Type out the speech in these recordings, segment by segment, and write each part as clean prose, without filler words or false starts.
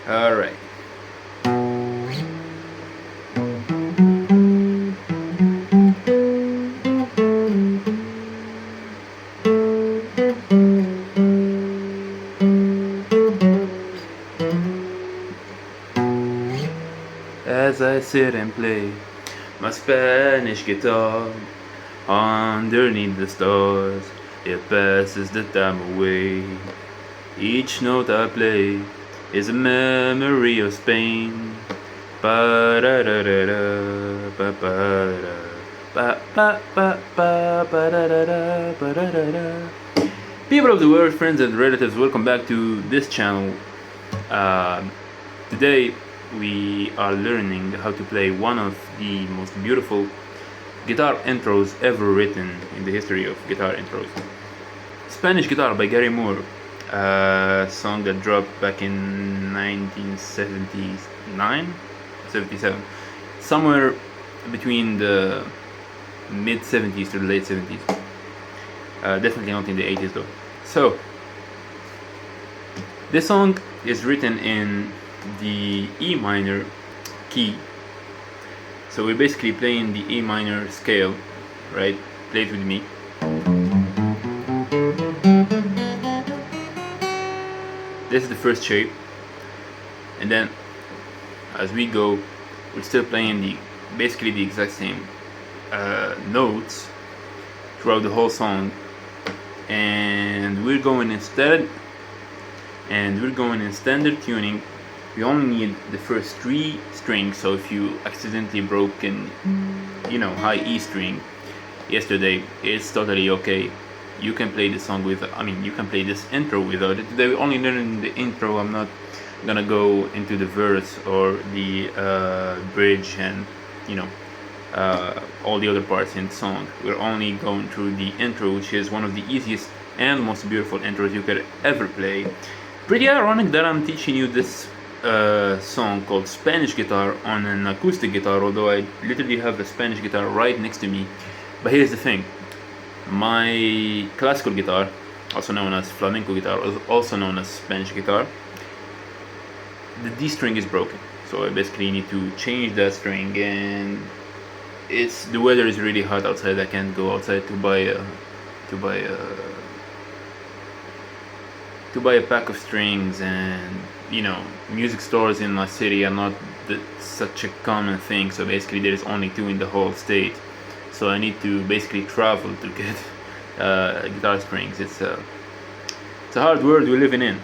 All right. As I sit and play my Spanish guitar underneath the stars, it passes the time away. Each note I play is a memory of Spain. Ba-da-da-da-da, ba-ba-da, ba-ba-ba-ba, ba-da-da-da, ba-da-da-da. People of the world, friends and relatives, welcome back to this channel. Today we are learning how to play one of the most beautiful guitar intros ever written in the history of guitar intros. Spanish Guitar by Gary Moore, a song that dropped back in 1979, 77, somewhere between the mid 70s to the late 70s. Definitely not in the 80s though. So, this song is written in the E minor key. So we're basically playing the E minor scale, right? Play it with me. This is the first shape, and then as we go, we're still playing basically the exact same notes throughout the whole song, and we're going in standard tuning. We only need the first 3 strings, so if you accidentally broke an high E string yesterday, it's totally okay. You can play the song you can play this intro without it. Today we're only learning the intro. I'm not gonna go into the verse or the bridge and all the other parts in the song. We're only going through the intro, which is one of the easiest and most beautiful intros you could ever play. Pretty ironic that I'm teaching you this song called Spanish Guitar on an acoustic guitar, although I literally have a Spanish guitar right next to me. But here's the thing. My classical guitar, also known as flamenco guitar, also known as Spanish guitar, the D string is broken, so I basically need to change that string, and the weather is really hot outside. I can't go outside to buy a pack of strings, and music stores in my city are not such a common thing, so basically there is only 2 in the whole state. So I need to basically travel to get guitar strings. It's a hard world we're living in.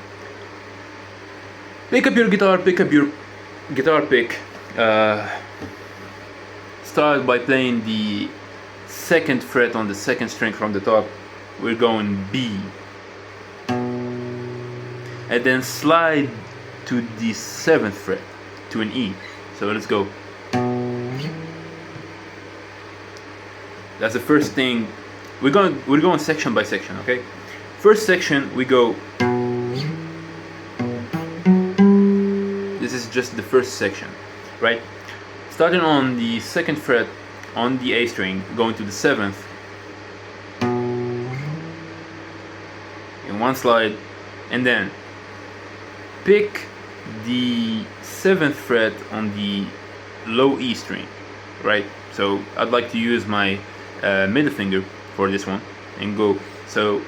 Pick up your guitar pick. Start by playing the 2nd fret on the 2nd string from the top. We're going B. And then slide to the 7th fret to an E. So let's go. That's the first thing. We're going section by section, okay? First section we go. This is just the first section, right? Starting on the 2nd fret on the A string, going to the 7th in one slide, and then pick the 7th fret on the low E string, right? So I'd like to use my middle finger for this one and go. So,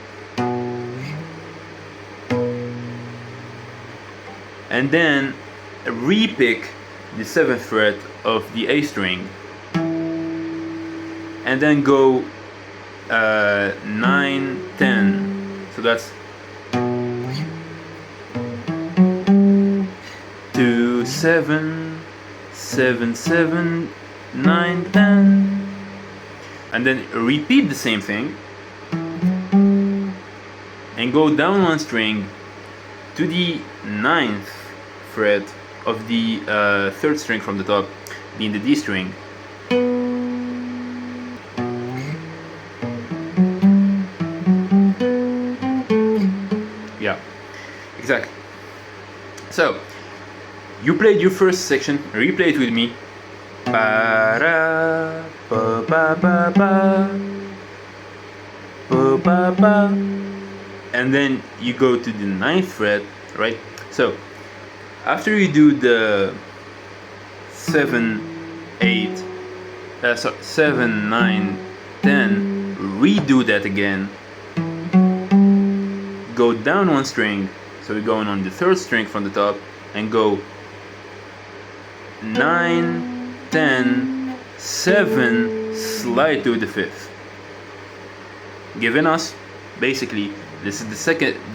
and then re-pick the 7th fret of the A string, and then go 9, 10. So that's 2, 7, 7, 7, 9, 10. And then repeat the same thing and go down 1 string to the 9th fret of the 3rd string from the top, being the D string. Yeah, exactly. So you played your first section, replay it with me. Ba-da, ba-ba-ba-ba, ba-ba-ba. And then you go to the 9th fret, right? So After you do the 7, 8, 7, 9, 10, redo that again. Go down one string, so we're going on the third string from the top, and go 9, 10, 7, slide to the fifth, giving us basically this is the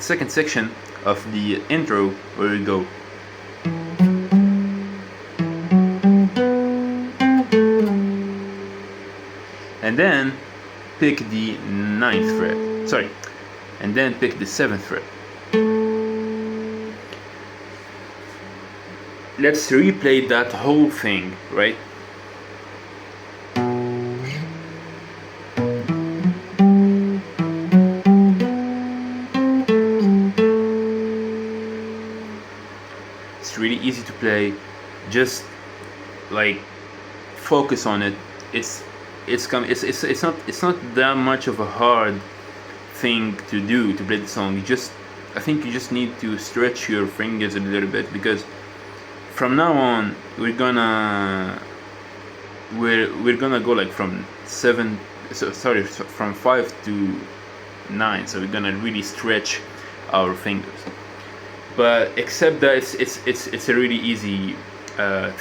second section of the intro where we go. And then pick the 9th fret. Sorry. And then pick the 7th fret. Let's replay that whole thing, right? It's really easy to play. Just like focus on it. It's not that much of a hard thing to do to play the song. I think you just need to stretch your fingers a little bit, because from now on we're gonna go like from 5 to 9, so we're gonna really stretch our fingers. But except that it's a really easy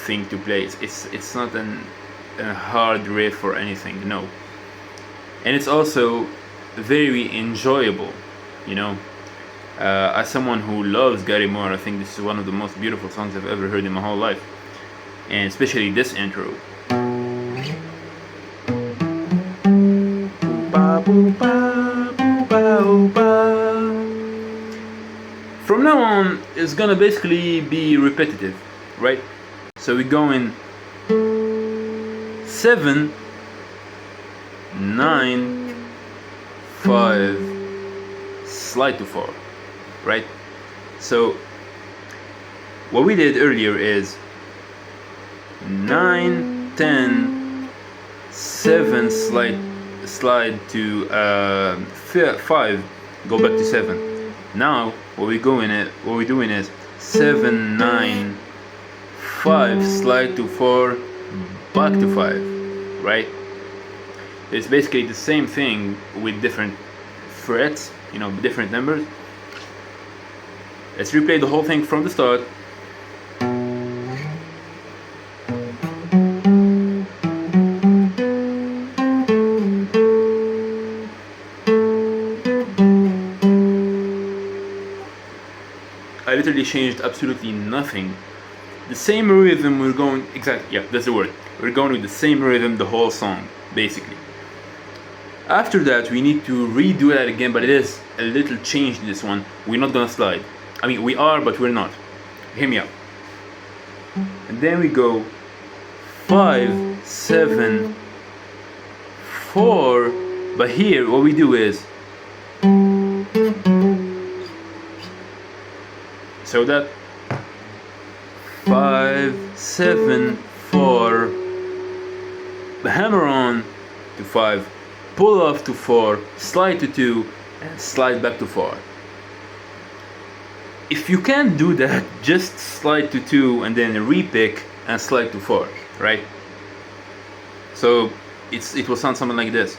thing to play. It's not a hard riff or anything, no. And it's also very enjoyable, you know. As someone who loves Gary Moore, I think this is one of the most beautiful songs I've ever heard in my whole life, and especially this intro. From now on, it's gonna basically be repetitive, right? So we go in 7, 9, 5, slide to 4, right? So what we did earlier is 9, 10, 7, slide to 5, go back to 7. Now what we're doing is 7, 9, 5, slide to 4, back to 5, right? It's basically the same thing with different frets, you know, different numbers. Let's replay the whole thing from the start. I literally changed absolutely nothing. The same rhythm, we're going, exactly, yeah, that's the word. We're going with the same rhythm the whole song, basically. After that, we need to redo that again, but it is a little changed, this one. We're not gonna slide. I mean, we are, but we're not. Hear me out. And then we go 5, 7, 4, but here what we do is, so that 5, 7, 4, hammer on to 5, pull off to 4, slide to 2, and slide back to 4. If you can't do that, just slide to 2 and then repick and slide to 4, right? So it will sound something like this.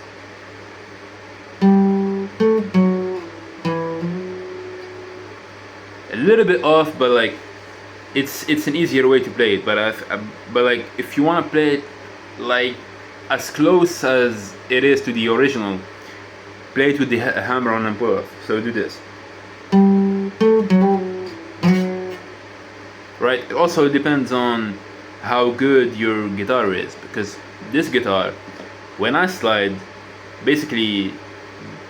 A little bit off, but like it's an easier way to play it. But like if you want to play it like as close as it is to the original, play it with the hammer on and pull off. So do this. Right. It also depends on how good your guitar is, because this guitar, when I slide, basically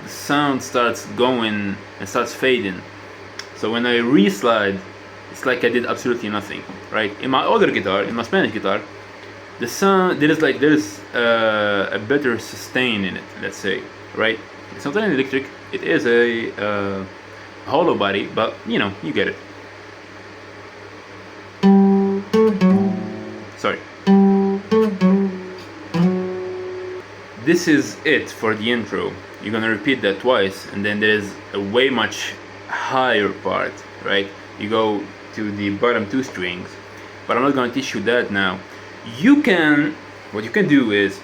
the sound starts going and starts fading. So when I re-slide, it's like I did absolutely nothing, right? In my other guitar, in my Spanish guitar, the sound there is a better sustain in it, let's say, right? It's not an electric, it is a hollow body, but you know, you get it. Sorry. This is it for the intro. You're gonna repeat that twice, and then there's a way much higher part, right? You go to the bottom 2 strings, but I'm not going to teach you that now. What you can do is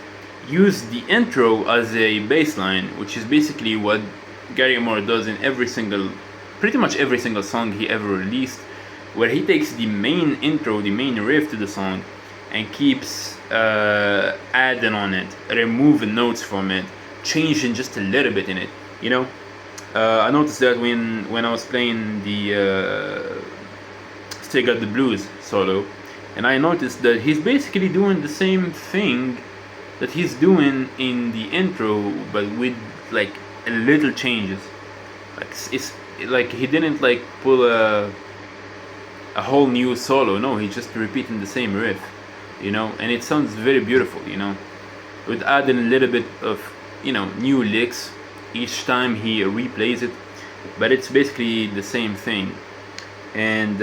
use the intro as a bass line, which is basically what Gary Moore does in pretty much every single song he ever released, where he takes the main intro, the main riff to the song, and keeps adding on it, removing notes from it, changing just a little bit in it, you know. I noticed that when I was playing the Still Got the Blues solo, and I noticed that he's basically doing the same thing that he's doing in the intro, but with like a little changes. Like it's like he didn't like pull a whole new solo. No, he's just repeating the same riff, you know, and it sounds very beautiful, you know, with adding a little bit of, you know, new licks each time he replays it, but it's basically the same thing. And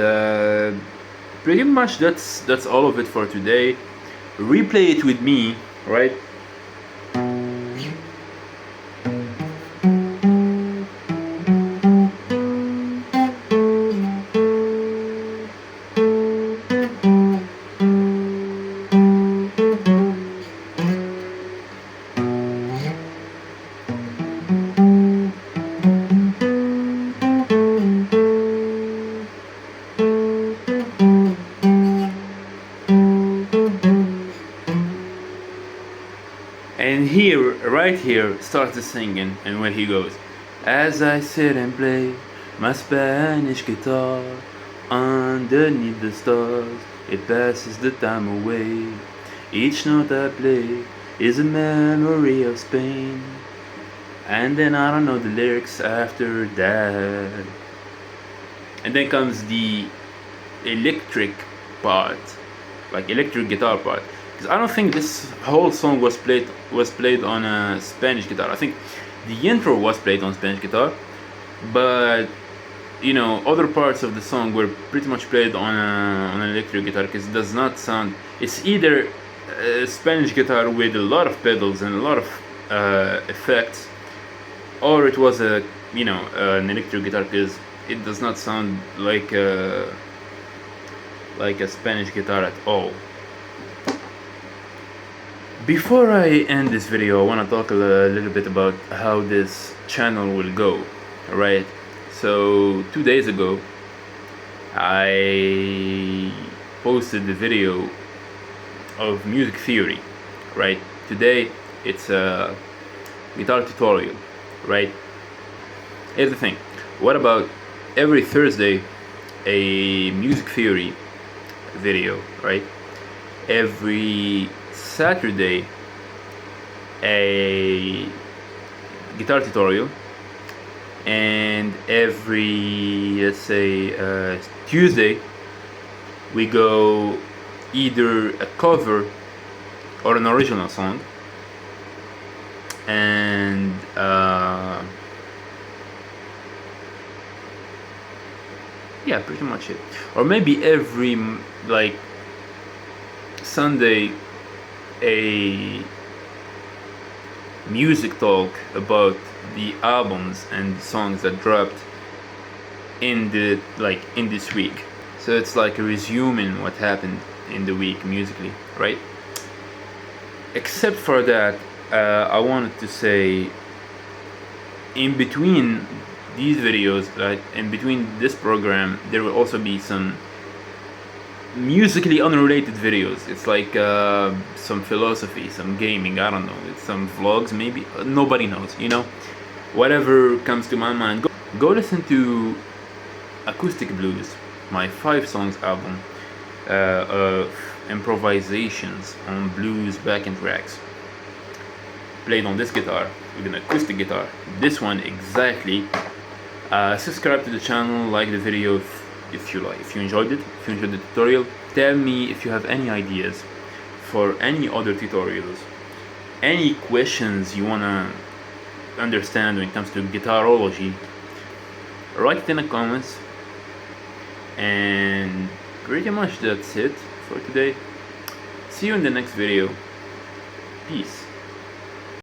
pretty much that's all of it for today. Replay it with me, right? And here, right here, starts the singing, and when he goes, as I sit and play my Spanish guitar underneath the stars, it passes the time away. Each note I play is a memory of Spain. And then I don't know the lyrics after that. And then comes the electric part, like electric guitar part. Because I don't think this whole song was played on a Spanish guitar. I think the intro was played on Spanish guitar, but you know, other parts of the song were pretty much played on an electric guitar, because it does not sound. It's either a Spanish guitar with a lot of pedals and a lot of effects, or it was an electric guitar, because it does not sound like a Spanish guitar at all. Before I end this video, I want to talk a little bit about how this channel will go, right? So 2 days ago, I posted the video of music theory, right? Today, it's a guitar tutorial, right? Here's the thing. What about every Thursday, a music theory video, right? Every Saturday, a guitar tutorial, and every, let's say, Tuesday, we go either a cover or an original song, and yeah, pretty much it. Or maybe every like Sunday, a music talk about the albums and songs that dropped in this week. So it's like resuming what happened in the week musically, right? Except for that, I wanted to say, in between these videos, in between this program, there will also be some musically unrelated videos. It's like some philosophy, some gaming, I don't know, it's some vlogs maybe, nobody knows, you know, whatever comes to my mind. Go listen to Acoustic Blues, my 5 songs album of improvisations on blues backing tracks, played on this guitar with an acoustic guitar, this one exactly. Subscribe to the channel, like the video if you enjoyed it, if you enjoyed the tutorial. Tell me if you have any ideas for any other tutorials, any questions you wanna understand when it comes to guitarology. Write it in the comments, and pretty much that's it for today. See you in the next video. Peace.